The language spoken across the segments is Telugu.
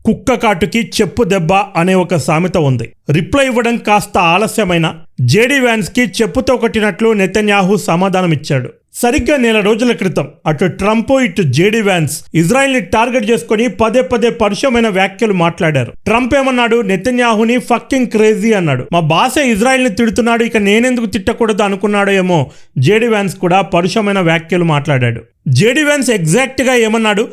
కుక్క కాటుకి చెప్పు దెబ్బ అనే ఒక సామెత ఉంది. రిప్లై ఇవ్వడం కాస్త ఆలస్యమైన జేడీ వ్యాన్స్ కి చెప్పుతో కొట్టినట్లు నెతన్యాహు సమాధానమిచ్చాడు. సరిగ్గా నెల రోజుల క్రితం అటు ట్రంప్ ఇటు జేడీ వ్యాన్స్ ఇజ్రాయెల్ ని టార్గెట్ చేసుకుని పదే పదే పరుషమైన వ్యాఖ్యలు మాట్లాడారు. ట్రంప్ ఏమన్నాడు, నెతన్యాహుని ఫక్కింగ్ క్రేజీ అన్నాడు. మా బాసే ఇజ్రాయెల్ ని తిడుతున్నాడు, ఇక నేనెందుకు తిట్టకూడదు అనుకున్నాడో ఏమో. జేడీ వ్యాన్స్ కూడా పరుషమైన వ్యాఖ్యలు మాట్లాడాడు. జేడీ వ్యాన్స్ ఎగ్జాక్ట్ గా ఏమన్నాడు,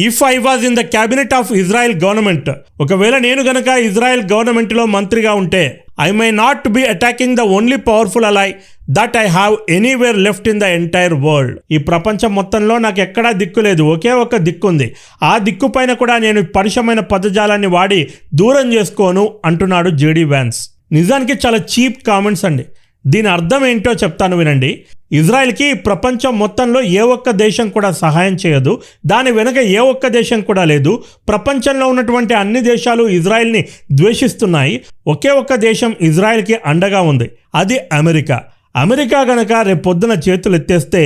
if I was in the cabinet of Israel government, ఒకవేళ నేను గనక ఇజ్రాయెల్ గవర్నమెంట్ లో మంత్రిగా ఉంటే, I may not be attacking the only powerful ally that I have anywhere left in the entire world. ఈ ప్రపంచం మొత్తంలో నాకు ఎక్కడా దిక్కు లేదు, ఒకే ఒక దిక్కుంది. ఆ దిక్కు పైన కూడా నేను పరుషమైన పదజాలాన్ని వాడి దూరం చేసుకోను అంటున్నాడు జేడీ వ్యాన్స్. నిజానికి చాలా చీప్ కామెంట్స్ అండి. దీని అర్థం ఏంటో చెప్తాను వినండి. ఇజ్రాయెల్కి ప్రపంచం మొత్తంలో ఏ ఒక్క దేశం కూడా సహాయం చేయదు, దాని వెనక ఏ ఒక్క దేశం కూడా లేదు. ప్రపంచంలో ఉన్నటువంటి అన్ని దేశాలు ఇజ్రాయెల్ని ద్వేషిస్తున్నాయి. ఒకే ఒక్క దేశం ఇజ్రాయెల్కి అండగా ఉంది, అది అమెరికా. అమెరికా గనక రేపొద్దున చేతులు ఎత్తేస్తే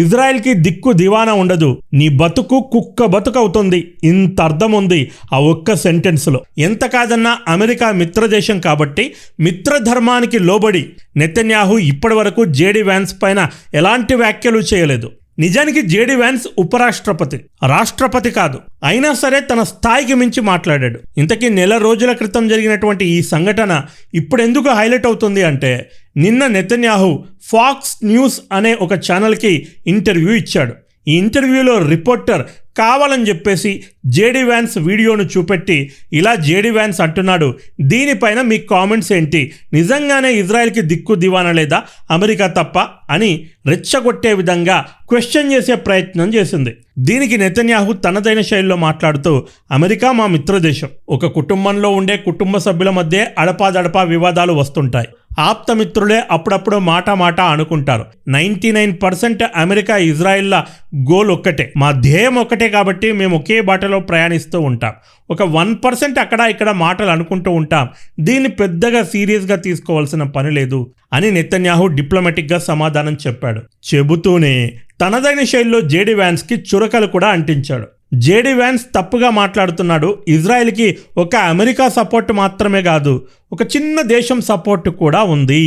ఇజ్రాయెల్కి దిక్కు దివానా ఉండదు. నీ బతుకు కుక్క బతుకు అవుతుంది. ఇంత అర్థం ఉంది ఆ ఒక్క సెంటెన్స్లో. ఎంత కాదన్నా అమెరికా మిత్రదేశం కాబట్టి మిత్రధర్మానికి లోబడి నెతన్యాహు ఇప్పటి వరకు జేడీ వ్యాన్స్ పైన ఎలాంటి వ్యాఖ్యలు చేయలేదు. నిజానికి జేడీ వ్యాన్స్ ఉపరాష్ట్రపతి, రాష్ట్రపతి కాదు. అయినా సరే తన స్థాయికి మించి మాట్లాడాడు. ఇంతకీ నెల రోజుల క్రితం జరిగినటువంటి ఈ సంఘటన ఇప్పుడు ఎందుకు హైలైట్ అవుతుంది అంటే, నిన్న నెతన్యాహు ఫాక్స్ న్యూస్ అనే ఒక ఛానల్కి ఇంటర్వ్యూ ఇచ్చాడు. ఈ ఇంటర్వ్యూలో రిపోర్టర్ కావాలని చెప్పేసి జేడీ వ్యాన్స్ వీడియోను చూపెట్టి ఇలా జేడీ వ్యాన్స్ అంటున్నాడు, దీనిపైన మీ కామెంట్స్ ఏంటి, నిజంగానే ఇజ్రాయెల్కి దిక్కు దివానా లేదా అమెరికా తప్ప అని రెచ్చగొట్టే విధంగా క్వశ్చన్ చేసే ప్రయత్నం చేసింది. దీనికి నెతన్యాహు తనదైన శైలిలో మాట్లాడుతూ, అమెరికా మా మిత్రదేశం. ఒక కుటుంబంలో ఉండే కుటుంబ సభ్యుల మధ్య అడపాదడపా వివాదాలు వస్తుంటాయి. ఆప్తమిత్రులే అప్పుడప్పుడు మాట అనుకుంటారు. 99% అమెరికా ఇజ్రాయెల్ల గోల్ ఒక్కటే, మా ధ్యేయం ఒక్కటే కాబట్టి మేము ఒకే బాటలో ప్రయాణిస్తూ ఉంటాం. ఒక 1% అక్కడ ఇక్కడ మాటలు అనుకుంటూ ఉంటాం. దీన్ని పెద్దగా సీరియస్గా తీసుకోవాల్సిన పని లేదు అని నెతన్యాహు డిప్లొమాటిక్గా సమాధానం చెప్పాడు. చెబుతూనే తనదైన శైలిలో జేడీ వ్యాన్స్కి చురకలు కూడా అంటించాడు. జేడీ వ్యాన్స్ తప్పుగా మాట్లాడుతున్నాడు. ఇజ్రాయెల్కి ఒక అమెరికా సపోర్ట్ మాత్రమే కాదు, ఒక చిన్న దేశం సపోర్ట్ కూడా ఉంది.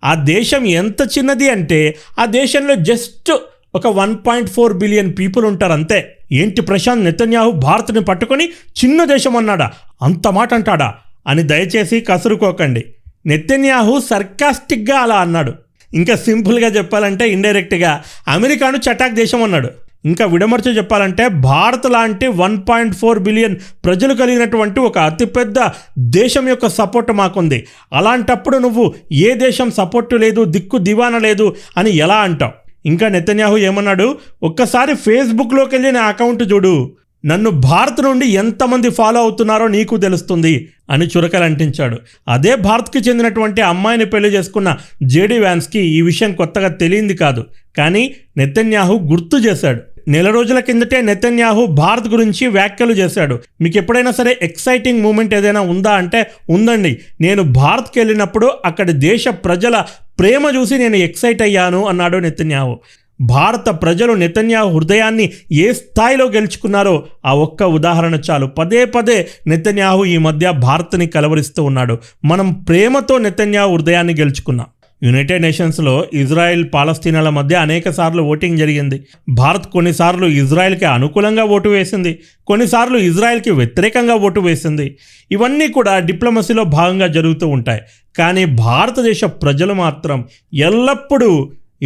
ఆ దేశం ఎంత చిన్నది అంటే, ఆ దేశంలో జస్ట్ ఒక 1.4 బిలియన్ పీపుల్ ఉంటారు అంతే. ఏంటి ప్రశాంత్, నెతన్యాహు భారత్ని పట్టుకొని చిన్న దేశం అన్నాడా, అంత మాట అంటాడా అని దయచేసి కసురుకోకండి. నెతన్యాహు సర్కాస్టిక్గా అలా అన్నాడు. ఇంకా సింపుల్గా చెప్పాలంటే ఇండైరెక్ట్గా అమెరికాను చటాక్ దేశం అన్నాడు. ఇంకా విడమర్చి చెప్పాలంటే భారత్ లాంటి 1.4 బిలియన్ ప్రజలు కలిగినటువంటి ఒక అతిపెద్ద దేశం యొక్క సపోర్ట్ మాకుంది. అలాంటప్పుడు నువ్వు ఏ దేశం సపోర్టు లేదు, దిక్కు దివానా లేదు అని ఎలా అంటావు? ఇంకా నెతన్యాహు ఏమన్నాడు, ఒక్కసారి ఫేస్బుక్లోకి వెళ్ళి నా అకౌంట్ చూడు, నన్ను భారత్ నుండి ఎంతమంది ఫాలో అవుతున్నారో నీకు తెలుస్తుంది అని చురకలు అంటించాడు. అదే భారత్కి చెందినటువంటి అమ్మాయిని పెళ్లి చేసుకున్న జేడీ వ్యాన్స్కి ఈ విషయం కొత్తగా తెలియంది కాదు, కానీ నెతన్యాహు గుర్తు చేశాడు. నెల రోజుల కిందటే నెతన్యాహు భారత్ గురించి వ్యాఖ్యలు చేశాడు. మీకు ఎప్పుడైనా సరే ఎక్సైటింగ్ మూమెంట్ ఏదైనా ఉందా అంటే ఉందండి. నేను భారత్కి వెళ్ళినప్పుడు అక్కడి దేశ ప్రజల ప్రేమ చూసి నేను ఎక్సైట్ అయ్యాను అన్నాడు నెతన్యాహు. భారత ప్రజలు నెతన్యాహు హృదయాన్ని ఏ స్థాయిలో గెలుచుకున్నారో ఆ ఒక్క ఉదాహరణ చాలు. పదే పదే నెతన్యాహు ఈ మధ్య భారత్ని కలవరిస్తూ ఉన్నాడు. మనం ప్రేమతో నెతన్యాహు హృదయాన్ని గెలుచుకున్నాం. యునైటెడ్ నేషన్స్లో ఇజ్రాయెల్ పాలస్తీనాల మధ్య అనేక సార్లు ఓటింగ్ జరిగింది. భారత్ కొన్నిసార్లు ఇజ్రాయెల్కి అనుకూలంగా ఓటు వేసింది, కొన్నిసార్లు ఇజ్రాయెల్కి వ్యతిరేకంగా ఓటు వేసింది. ఇవన్నీ కూడా డిప్లొమసీలో భాగంగా జరుగుతూ ఉంటాయి. కానీ భారతదేశ ప్రజలు మాత్రం ఎల్లప్పుడూ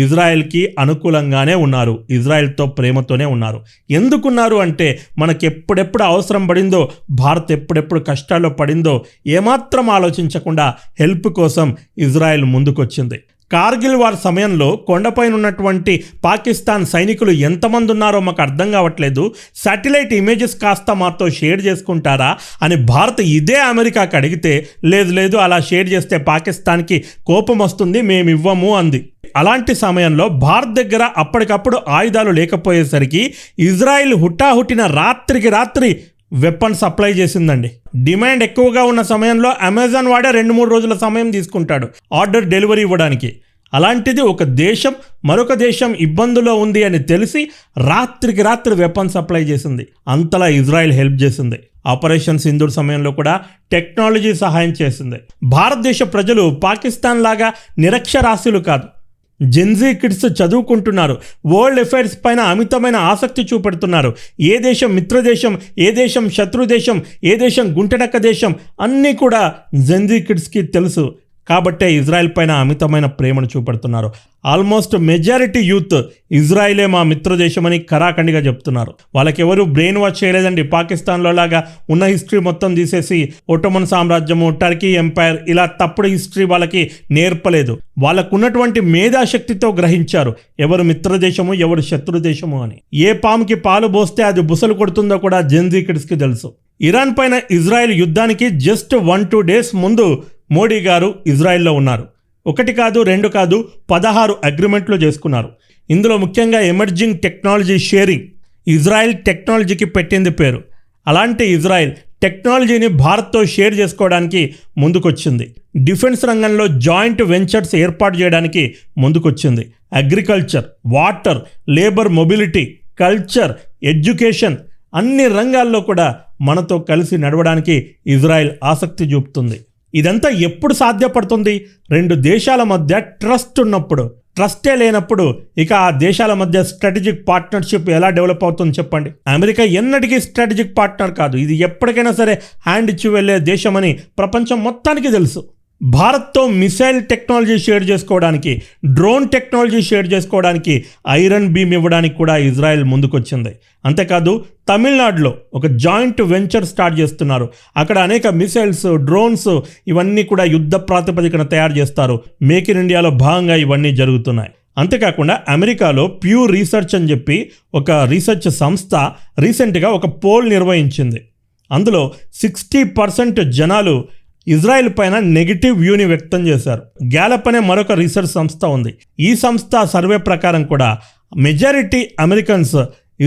ఇజ్రాయెల్కి అనుకూలంగానే ఉన్నారు, ఇజ్రాయెల్తో ప్రేమతోనే ఉన్నారు. ఎందుకున్నారు అంటే, మనకి ఎప్పుడెప్పుడు అవసరం పడిందో, భారత్ ఎప్పుడెప్పుడు కష్టాల్లో పడిందో ఏమాత్రం ఆలోచించకుండా హెల్ప్ కోసం ఇజ్రాయెల్ ముందుకొచ్చింది. కార్గిల్ వార్ సమయంలో కొండపైన ఉన్నటువంటి పాకిస్తాన్ సైనికులు ఎంతమంది ఉన్నారో మాకు అర్థం కావట్లేదు, శాటిలైట్ ఇమేజెస్ కాస్త మాతో షేర్ చేసుకుంటారా అని భారత్ ఇదే అమెరికాకి అడిగితే, లేదు అలా షేర్ చేస్తే పాకిస్తాన్కి కోపం వస్తుంది, మేము ఇవ్వము అంది. అలాంటి సమయంలో భారత్ దగ్గర అప్పటికప్పుడు ఆయుధాలు లేకపోయేసరికి ఇజ్రాయెల్ హుటాహుటిన రాత్రికి రాత్రి వెపన్ సప్లై చేసిందండి. డిమాండ్ ఎక్కువగా ఉన్న సమయంలో అమెజాన్ వాడే 2-3 రోజుల సమయం తీసుకుంటాడు ఆర్డర్ డెలివరీ ఇవ్వడానికి. అలాంటిది ఒక దేశం మరొక దేశం ఇబ్బందులో ఉంది అని తెలిసి రాత్రికి రాత్రి వెపన్ సప్లై చేసింది. అంతలా ఇజ్రాయెల్ హెల్ప్ చేసింది. ఆపరేషన్ సింధూర్ సమయంలో కూడా టెక్నాలజీ సహాయం చేసింది. భారతదేశ ప్రజలు పాకిస్తాన్ లాగా నిరక్షరాస్యులు కాదు. జెన్జీ కిడ్స్ చదువుకుంటున్నారు, వరల్డ్ అఫైర్స్ పైన అమితమైన ఆసక్తి చూపెడుతున్నారు. ఏ దేశం మిత్రదేశం, ఏ దేశం శత్రుదేశం, ఏ దేశం గుంటనక్క దేశం అన్నీ కూడా జెన్జీ కిడ్స్కి తెలుసు. కాబట్టే ఇజ్రాయెల్ పైన అమితమైన ప్రేమను చూపెడుతున్నారు. ఆల్మోస్ట్ మెజారిటీ యూత్ ఇజ్రాయిలే మా మిత్రదేశమని ఖరాఖండిగా చెప్తున్నారు. వాళ్ళకెవరు బ్రెయిన్ వాష్ చేయలేదండి. పాకిస్తాన్లో లాగా ఉన్న హిస్టరీ మొత్తం తీసేసి ఒట్టోమన్ సామ్రాజ్యము, టర్కీ ఎంపైర్ ఇలా తప్పుడు హిస్టరీ వాళ్ళకి నేర్పలేదు. వాళ్ళకున్నటువంటి మేధాశక్తితో గ్రహించారు ఎవరు మిత్రదేశము, ఎవరు శత్రుదేశము అని. ఏ పాముకి పాలు పోస్తే అది బుసలు కొడుతుందో కూడా జెన్జీ కిడ్స్కి తెలుసు. ఇరాన్ పైన ఇజ్రాయెల్ యుద్ధానికి జస్ట్ 1-2 డేస్ ముందు మోడీ గారు ఇజ్రాయెల్లో ఉన్నారు. 1 కాదు 2 కాదు 16 అగ్రిమెంట్లు చేసుకున్నారు. ఇందులో ముఖ్యంగా ఎమర్జింగ్ టెక్నాలజీ షేరింగ్ ఇజ్రాయెల్ టెక్నాలజీకి పెట్టింది పేరు. అలాంటి ఇజ్రాయెల్ టెక్నాలజీని భారత్తో షేర్ చేసుకోవడానికి ముందుకొచ్చింది. డిఫెన్స్ రంగంలో జాయింట్ వెంచర్స్ ఏర్పాటు చేయడానికి ముందుకొచ్చింది. Agriculture, water, labour mobility, culture, education అన్ని రంగాల్లో కూడా మనతో కలిసి నడవడానికి ఇజ్రాయెల్ ఆసక్తి చూపుతుంది. ఇదంతా ఎప్పుడు సాధ్యపడుతుంది? 2 దేశాల మధ్య ట్రస్ట్ ఉన్నప్పుడు. ట్రస్టే లేనప్పుడు ఇక ఆ దేశాల మధ్య స్ట్రాటజిక్ పార్ట్నర్షిప్ ఎలా డెవలప్ అవుతుంది చెప్పండి? అమెరికా ఎన్నటికీ స్ట్రాటజిక్ పార్ట్నర్ కాదు. ఇది ఎప్పటికైనా సరే హ్యాండ్ ఇచ్చి వెళ్ళే దేశమని ప్రపంచం మొత్తానికి తెలుసు. భారత్తో మిసైల్ టెక్నాలజీ షేర్ చేసుకోవడానికి, డ్రోన్ టెక్నాలజీ షేర్ చేసుకోవడానికి, ఐరన్ బీమ్ ఇవ్వడానికి కూడా ఇజ్రాయెల్ ముందుకొచ్చింది. అంతేకాదు తమిళనాడులో ఒక జాయింట్ వెంచర్ స్టార్ట్ చేస్తున్నారు. అక్కడ అనేక మిసైల్స్, డ్రోన్స్ ఇవన్నీ కూడా యుద్ధ ప్రాతిపదికన తయారు చేస్తారు. మేక్ ఇన్ ఇండియాలో భాగంగా ఇవన్నీ జరుగుతున్నాయి. అంతేకాకుండా అమెరికాలో ప్యూ రీసెర్చ్ అని చెప్పి ఒక రీసెర్చ్ సంస్థ రీసెంట్గా ఒక పోల్ నిర్వహించింది. అందులో 60% జనాలు ఇజ్రాయెల్ పైన నెగిటివ్ వ్యూని వ్యక్తం చేశారు. గ్యాలప్ అనే మరొక రీసెర్చ్ సంస్థ ఉంది. ఈ సంస్థ సర్వే ప్రకారం కూడా మెజారిటీ అమెరికన్స్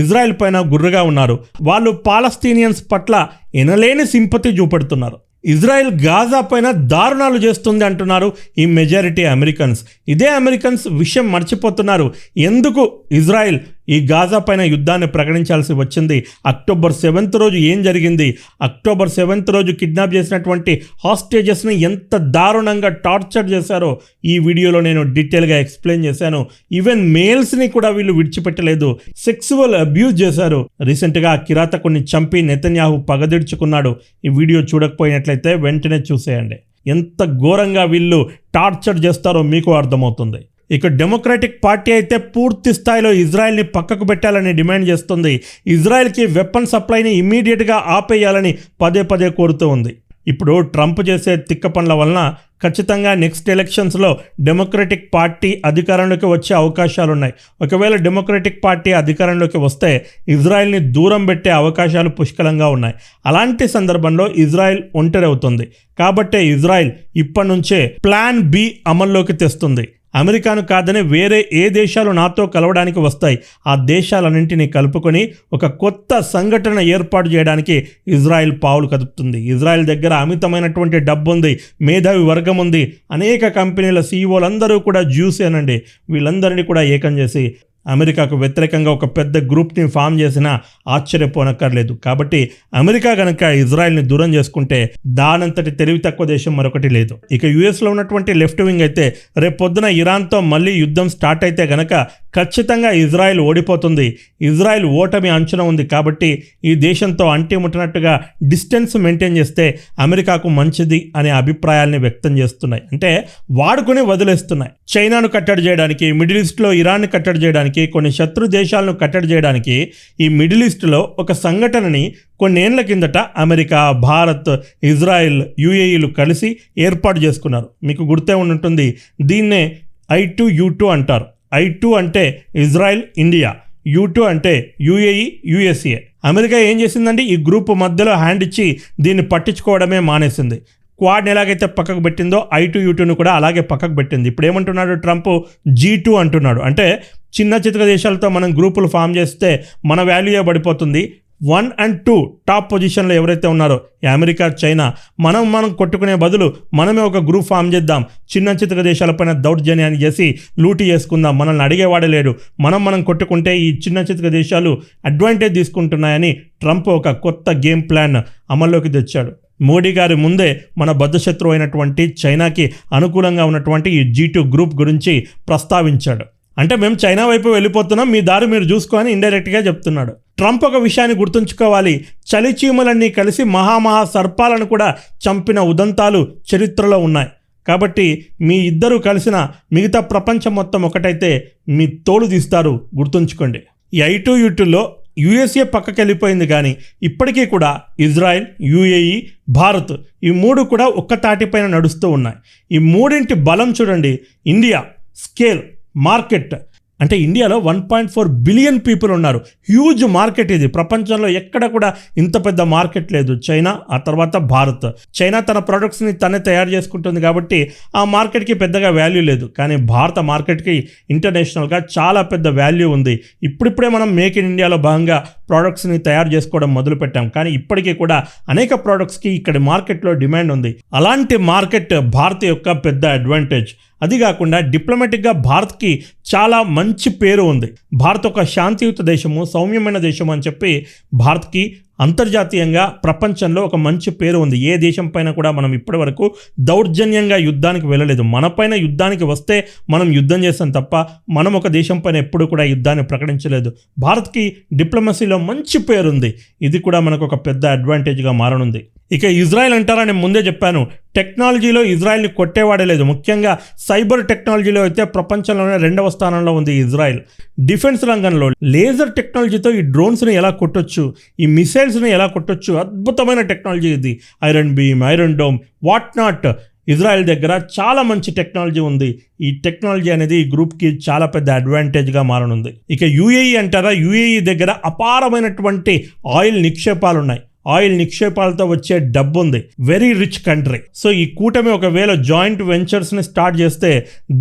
ఇజ్రాయెల్ పైన గుర్రుగా ఉన్నారు. వాళ్ళు పాలస్తీనియన్స్ పట్ల ఎనలేని సింపతి చూపెడుతున్నారు. ఇజ్రాయెల్ గాజా పైన దారుణాలు చేస్తుంది అంటున్నారు ఈ మెజారిటీ అమెరికన్స్. ఇదే అమెరికన్స్ విషయం మర్చిపోతున్నారు. ఎందుకు ఇజ్రాయెల్ ఈ గాజా పైన యుద్ధాన్ని ప్రకటించాల్సి వచ్చింది? అక్టోబర్ 7th రోజు ఏం జరిగింది? అక్టోబర్ 7th రోజు కిడ్నాప్ చేసినటువంటి హాస్టేజెస్ని ఎంత దారుణంగా టార్చర్ చేశారో ఈ వీడియోలో నేను డీటెయిల్గా ఎక్స్ప్లెయిన్ చేశాను. ఈవెన్ మేల్స్ని కూడా వీళ్ళు విడిచిపెట్టలేదు, సెక్సువల్ అబ్యూజ్ చేశారు. రీసెంట్గా ఆ కిరాతకుని చంపి నెతన్యాహు పగదీర్చుకున్నాడు. ఈ వీడియో చూడకపోయినట్లయితే వెంటనే చూసేయండి. ఎంత ఘోరంగా వీళ్ళు టార్చర్ చేస్తారో మీకు అర్థమవుతుంది. ఇక డెమోక్రాటిక్ పార్టీ అయితే పూర్తి స్థాయిలో ఇజ్రాయెల్ని పక్కకు పెట్టాలని డిమాండ్ చేస్తుంది. ఇజ్రాయెల్కి వెపన్ సప్లైని ఇమ్మీడియట్గా ఆపేయాలని పదే పదే కోరుతూ ఉంది. ఇప్పుడు ట్రంప్ చేసే తిక్క పనుల వలన ఖచ్చితంగా నెక్స్ట్ ఎలక్షన్స్లో డెమోక్రటిక్ పార్టీ అధికారంలోకి వచ్చే అవకాశాలున్నాయి. ఒకవేళ డెమోక్రటిక్ పార్టీ అధికారంలోకి వస్తే ఇజ్రాయెల్ని దూరం పెట్టే అవకాశాలు పుష్కలంగా ఉన్నాయి. అలాంటి సందర్భంలో ఇజ్రాయెల్ ఒంటరి అవుతుంది. కాబట్టే ఇజ్రాయెల్ ఇప్పటి నుంచే ప్లాన్ బి అమల్లోకి తెస్తుంది. అమెరికాను కాదని వేరే ఏ దేశాలు నాతో కలవడానికి వస్తాయి, ఆ దేశాలన్నింటినీ కలుపుకొని ఒక కొత్త సంఘటన ఏర్పాటు చేయడానికి ఇజ్రాయెల్ పావులు కదుపుతుంది. ఇజ్రాయెల్ దగ్గర అమితమైనటువంటి డబ్బు ఉంది, మేధావి వర్గం ఉంది. అనేక కంపెనీల సీఈఓలందరూ కూడా జ్యూసేనండి. వీళ్ళందరినీ కూడా ఏకం చేసి అమెరికాకు వ్యతిరేకంగా ఒక పెద్ద గ్రూప్ని ఫామ్ చేసినా ఆశ్చర్యపోనక్కర్లేదు. కాబట్టి అమెరికా కనుక ఇజ్రాయెల్ని దూరం చేసుకుంటే దానంతటి తెలివి తక్కువ దేశం మరొకటి లేదు. ఇక యుఎస్లో ఉన్నటువంటి లెఫ్ట్ వింగ్ అయితే రేపొద్దున ఇరాన్తో మళ్ళీ యుద్ధం స్టార్ట్ అయితే గనక ఖచ్చితంగా ఇజ్రాయెల్ ఓడిపోతుంది. ఇజ్రాయెల్ ఓటమి అంచనా ఉంది. కాబట్టి ఈ దేశంతో అంటిముట్టినట్టుగా డిస్టెన్స్ మెయింటైన్ చేస్తే అమెరికాకు మంచిది అనే అభిప్రాయాల్ని వ్యక్తం చేస్తున్నాయి. అంటే వాడుకుని వదిలేస్తున్నాయి. చైనాను కట్టడి చేయడానికి, మిడిల్ ఈస్ట్లో ఇరాన్ని కట్టడి చేయడానికి, కొన్ని శత్రు దేశాలను కట్టడి చేయడానికి ఈ మిడిల్ ఈస్ట్లో ఒక సంఘటనని కొన్నేళ్ల కిందట అమెరికా, భారత్, ఇజ్రాయెల్, యుఏఈలు కలిసి ఏర్పాటు చేసుకున్నారు. మీకు గుర్తే ఉంటుంది. దీన్నే I2U2 అంటారు. I2 అంటే ఇజ్రాయెల్, ఇండియా, U2 అంటే యుఏఈ, యుఎస్ఏ. అమెరికా ఏం చేసిందండి? ఈ గ్రూప్ మధ్యలో హ్యాండ్ ఇచ్చి దీన్ని పట్టించుకోవడమే మానేసింది. క్వాడ్ని ఎలాగైతే పక్కకు పెట్టిందో I2U2ను కూడా అలాగే పక్కకు పెట్టింది. ఇప్పుడు ఏమంటున్నాడు ట్రంప్? G2 అంటున్నాడు. అంటే చిన్న చితక దేశాలతో మనం గ్రూపులు ఫామ్ చేస్తే మన వాల్యూయే పడిపోతుంది, 1 and 2 టాప్ పొజిషన్లో ఎవరైతే ఉన్నారో అమెరికా, చైనా, మనం కొట్టుకునే బదులు మనమే ఒక గ్రూప్ ఫామ్ చేద్దాం, చిన్న చితక దేశాలపైన దౌర్జన్యాన్ని చేసి లూటీ చేసుకుందాం, మనల్ని అడిగేవాడే లేడు, మనం కొట్టుకుంటే ఈ చిన్న చితక దేశాలు అడ్వాంటేజ్ తీసుకుంటున్నాయని ట్రంప్ ఒక కొత్త గేమ్ ప్లాన్ అమల్లోకి తెచ్చాడు. మోడీ గారి ముందే మన బద్ధశత్రువు అయినటువంటి చైనాకి అనుకూలంగా ఉన్నటువంటి ఈ G2 గ్రూప్ గురించి ప్రస్తావించాడు. అంటే మేము చైనా వైపు వెళ్ళిపోతున్నాం, మీ దారి మీరు చూసుకొని ఇండైరెక్ట్గా చెప్తున్నాడు. ట్రంప్ ఒక విషయాన్ని గుర్తుంచుకోవాలి, చలిచీమలన్నీ కలిసి మహామహా సర్పాలను కూడా చంపిన ఉదంతాలు చరిత్రలో ఉన్నాయి. కాబట్టి మీ ఇద్దరు కలిసిన మిగతా ప్రపంచం మొత్తం ఒకటైతే మీ తోలు తీస్తారు, గుర్తుంచుకోండి. ఈ I2U2లో USA పక్కకి వెళ్ళిపోయింది, కానీ ఇప్పటికీ కూడా ఇజ్రాయెల్, UAE, భారత్ ఈ మూడు కూడా ఒక్క తాటిపైన నడుస్తూ ఉన్నాయి. ఈ మూడింటి బలం చూడండి. ఇండియా స్కేల్, మార్కెట్, అంటే ఇండియాలో 1.4 బిలియన్ పీపుల్ ఉన్నారు. హ్యూజ్ మార్కెట్ ఇది. ప్రపంచంలో ఎక్కడ కూడా ఇంత పెద్ద మార్కెట్ లేదు. చైనా, ఆ తర్వాత భారత్. చైనా తన ప్రొడక్ట్స్ని తనే తయారు చేసుకుంటుంది కాబట్టి ఆ మార్కెట్కి పెద్దగా వాల్యూ లేదు, కానీ భారత మార్కెట్కి ఇంటర్నేషనల్గా చాలా పెద్ద వాల్యూ ఉంది. ఇప్పుడిప్పుడే మనం మేక్ ఇన్ ఇండియాలో భాగంగా ప్రోడక్ట్స్ని తయారు చేసుకోవడం మొదలుపెట్టాం, కానీ ఇప్పటికీ కూడా అనేక ప్రోడక్ట్స్కి ఇక్కడ మార్కెట్లో డిమాండ్ ఉంది. అలాంటి మార్కెట్ భారత్ యొక్క పెద్ద అడ్వాంటేజ్. అది కాకుండా డిప్లొమాటిక్గా భారత్కి చాలా మంచి పేరు ఉంది. భారత్ ఒక శాంతియుత దేశము, సౌమ్యమైన దేశము అని చెప్పి భారత్కి అంతర్జాతీయంగా ప్రపంచంలో ఒక మంచి పేరు ఉంది. ఏ దేశం పైన కూడా మనం ఇప్పటి వరకు దౌర్జన్యంగా యుద్ధానికి వెళ్ళలేదు. మన పైన యుద్ధానికి వస్తే మనం యుద్ధం చేస్తాం తప్ప మనం ఒక దేశం పైన ఎప్పుడు కూడా యుద్ధాన్ని ప్రకటించలేదు. భారత్కి డిప్లొమసీలో మంచి పేరుంది. ఇది కూడా మనకు ఒక పెద్ద అడ్వాంటేజ్గా మారనుంది. ఇక ఇజ్రాయెల్ అంటారా, నేను ముందే చెప్పాను, టెక్నాలజీలో ఇజ్రాయెల్ని కొట్టేవాడే లేదు. ముఖ్యంగా సైబర్ టెక్నాలజీలో అయితే ప్రపంచంలోనే 2వ స్థానంలో ఉంది ఇజ్రాయెల్. డిఫెన్స్ రంగంలో లేజర్ టెక్నాలజీతో ఈ డ్రోన్స్ని ఎలా కొట్టొచ్చు, ఈ మిసైల్స్ని ఎలా కొట్టొచ్చు, అద్భుతమైన టెక్నాలజీ ఇది. Iron beam, iron dome, what not. Israel దగ్గర చాలా మంచి టెక్నాలజీ ఉంది. ఈ టెక్నాలజీ అనేది ఈ గ్రూప్కి చాలా పెద్ద అడ్వాంటేజ్గా మారనుంది. ఇక UAE అంటారా, UAE దగ్గర అపారమైనటువంటి ఆయిల్ నిక్షేపాలు ఉన్నాయి. ఆయిల్ నిక్షేపాలతో వచ్చే డబ్బు ఉంది. Very rich country. సో ఈ కూటమి ఒకవేళ జాయింట్ వెంచర్స్ని స్టార్ట్ చేస్తే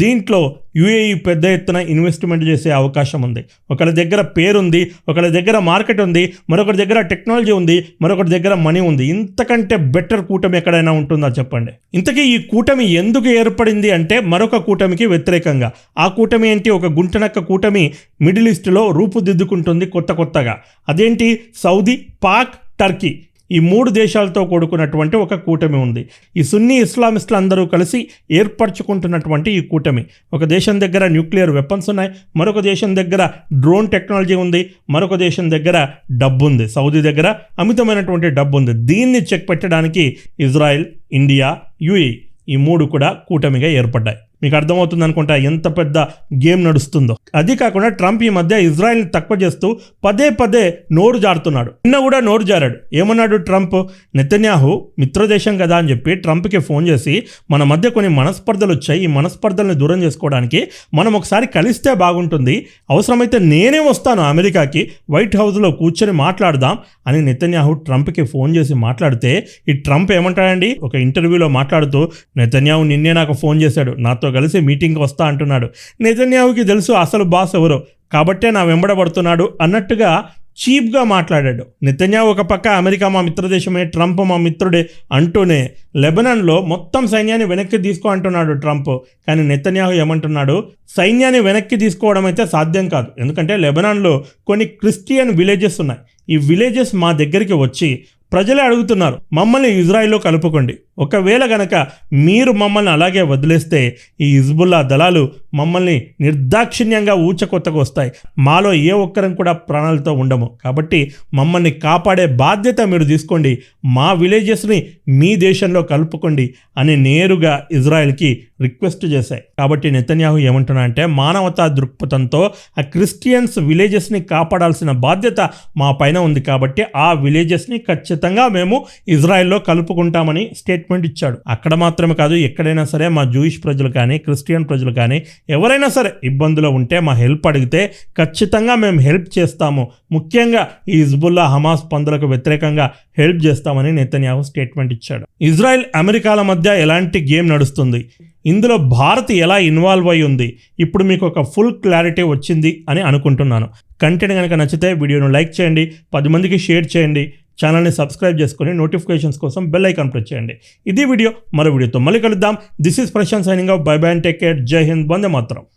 దీంట్లో UAE పెద్ద ఎత్తున ఇన్వెస్ట్మెంట్ చేసే అవకాశం ఉంది. ఒకరి దగ్గర పేరుంది, ఒకరి దగ్గర మార్కెట్ ఉంది, మరొకరి దగ్గర టెక్నాలజీ ఉంది, మరొకరి దగ్గర మనీ ఉంది. ఇంతకంటే బెటర్ కూటమి ఎక్కడైనా ఉంటుందా చెప్పండి. ఇంతకీ ఈ కూటమి ఎందుకు ఏర్పడింది అంటే మరొక కూటమికి వ్యతిరేకంగా. ఆ కూటమి ఏంటి? ఒక గుంటనక్క కూటమి మిడిల్ ఈస్ట్లో రూపుదిద్దుకుంటుంది కొత్తగా. అదేంటి? సౌదీ, పాక్, టర్కీ ఈ 3 దేశాలతో కూడుకున్నటువంటి ఒక కూటమి ఉంది. ఈ సున్నీ ఇస్లామిస్టులు అందరూ కలిసి ఏర్పరచుకుంటున్నటువంటి ఈ కూటమి. ఒక దేశం దగ్గర న్యూక్లియర్ వెపన్స్ ఉన్నాయి, మరొక దేశం దగ్గర డ్రోన్ టెక్నాలజీ ఉంది, మరొక దేశం దగ్గర డబ్బు ఉంది. సౌదీ దగ్గర అమితమైనటువంటి డబ్బు ఉంది. దీన్ని చెక్ పెట్టడానికి ఇజ్రాయెల్, ఇండియా, UAE ఈ 3 కూడా కూటమిగా ఏర్పడ్డాయి. మీకు అర్థమవుతుంది అనుకుంటా ఎంత పెద్ద గేమ్ నడుస్తుందో. అది కాకుండా ట్రంప్ ఈ మధ్య ఇజ్రాయెల్ని తక్కువ చేస్తూ పదే నోరు జారుతున్నాడు. నిన్న కూడా నోరు జారాడు. ఏమన్నాడు ట్రంప్? నెతన్యాహు మిత్రదేశం కదా అని చెప్పి ట్రంప్కి ఫోన్ చేసి మన మధ్య కొన్ని మనస్పర్ధలు వచ్చాయి, ఈ మనస్పర్ధల్ని దూరం చేసుకోవడానికి మనం ఒకసారి కలిస్తే బాగుంటుంది, అవసరమైతే నేనే వస్తాను అమెరికాకి, వైట్ హౌస్లో కూర్చొని మాట్లాడదాం అని నెతన్యాహు ట్రంప్కి ఫోన్ చేసి మాట్లాడితే ఈ ట్రంప్ ఏమంటాడండి, ఒక ఇంటర్వ్యూలో మాట్లాడుతూ నెతన్యాహు నిన్నే నాకు ఫోన్ చేశాడు, నాతో కలిసి మీటింగ్కి వస్తా అంటున్నాడు. నెతన్యాహుకి తెలుసు అసలు బాస్ ఎవరో, కాబట్టే నా వెంబడబడుతున్నాడు అన్నట్టుగా చీప్గా మాట్లాడాడు. నెతన్యాహు ఒక పక్క అమెరికా మా మిత్రదేశమే, ట్రంప్ మా మిత్రుడే అంటూనే లెబనాన్లో మొత్తం సైన్యాన్ని వెనక్కి తీసుకో అంటున్నాడు ట్రంప్. కానీ నెతన్యాహు ఏమంటున్నాడు? సైన్యాన్ని వెనక్కి తీసుకోవడం అయితే సాధ్యం కాదు, ఎందుకంటే లెబనాన్లో కొన్ని క్రిస్టియన్ విలేజెస్ ఉన్నాయి. ఈ విలేజెస్ మా దగ్గరికి వచ్చి ప్రజలే అడుగుతున్నారు, మమ్మల్ని ఇజ్రాయెల్లో కలుపుకోండి. ఒకవేళ గనక మీరు మమ్మల్ని అలాగే వదిలేస్తే ఈ హిజ్బుల్లా దళాలు మమ్మల్ని నిర్దాక్షిణ్యంగా ఊచకొత్తకు వస్తాయి, మాలో ఏ ఒక్కరం కూడా ప్రాణాలతో ఉండము, కాబట్టి మమ్మల్ని కాపాడే బాధ్యత మీరు తీసుకోండి, మా విలేజెస్ని మీ దేశంలో కలుపుకోండి అని నేరుగా ఇజ్రాయెల్కి రిక్వెస్ట్ చేశాయి. కాబట్టి నెతన్యాహు ఏమంటున్నా అంటే మానవతా దృక్పథంతో ఆ క్రిస్టియన్స్ విలేజెస్ని కాపాడాల్సిన బాధ్యత మా పైన ఉంది, కాబట్టి ఆ విలేజెస్ని ఖచ్చితంగా మేము ఇజ్రాయెల్లో కలుపుకుంటామని స్టేట్మెంట్ ఇచ్చాడు. అక్కడ మాత్రమే కాదు, ఎక్కడైనా సరే మా జూయిష్ ప్రజలు కానీ, క్రిస్టియన్ ప్రజలు కానీ ఎవరైనా సరే ఇబ్బందులో ఉంటే మా హెల్ప్ అడిగితే ఖచ్చితంగా మేము హెల్ప్ చేస్తాము, ముఖ్యంగా ఈ హిజ్బుల్లా హమాస్ పందులకు వ్యతిరేకంగా హెల్ప్ చేస్తామని నెతన్యాహు స్టేట్మెంట్ ఇచ్చాడు. ఇజ్రాయెల్ అమెరికాల మధ్య ఎలాంటి గేమ్ నడుస్తుంది, ఇందులో భారత్ ఎలా ఇన్వాల్వ్ అయి ఉంది, ఇప్పుడు మీకు ఒక ఫుల్ క్లారిటీ వచ్చింది అని అనుకుంటున్నాను. కంటెంట్ కనుక నచ్చితే వీడియోను లైక్ చేయండి, 10 మందికి షేర్ చేయండి, ఛానల్ని సబ్స్క్రైబ్ చేసుకొని నోటిఫికేషన్స్ కోసం బెల్ ఐకాన్ ప్రెస్ చేయండి. ఇది వీడియో, మరో వీడియోతో మళ్ళీ కలుద్దాం. This is Prashanth signing off. Bye bye and take care. Jai Hind, Vande Mataram.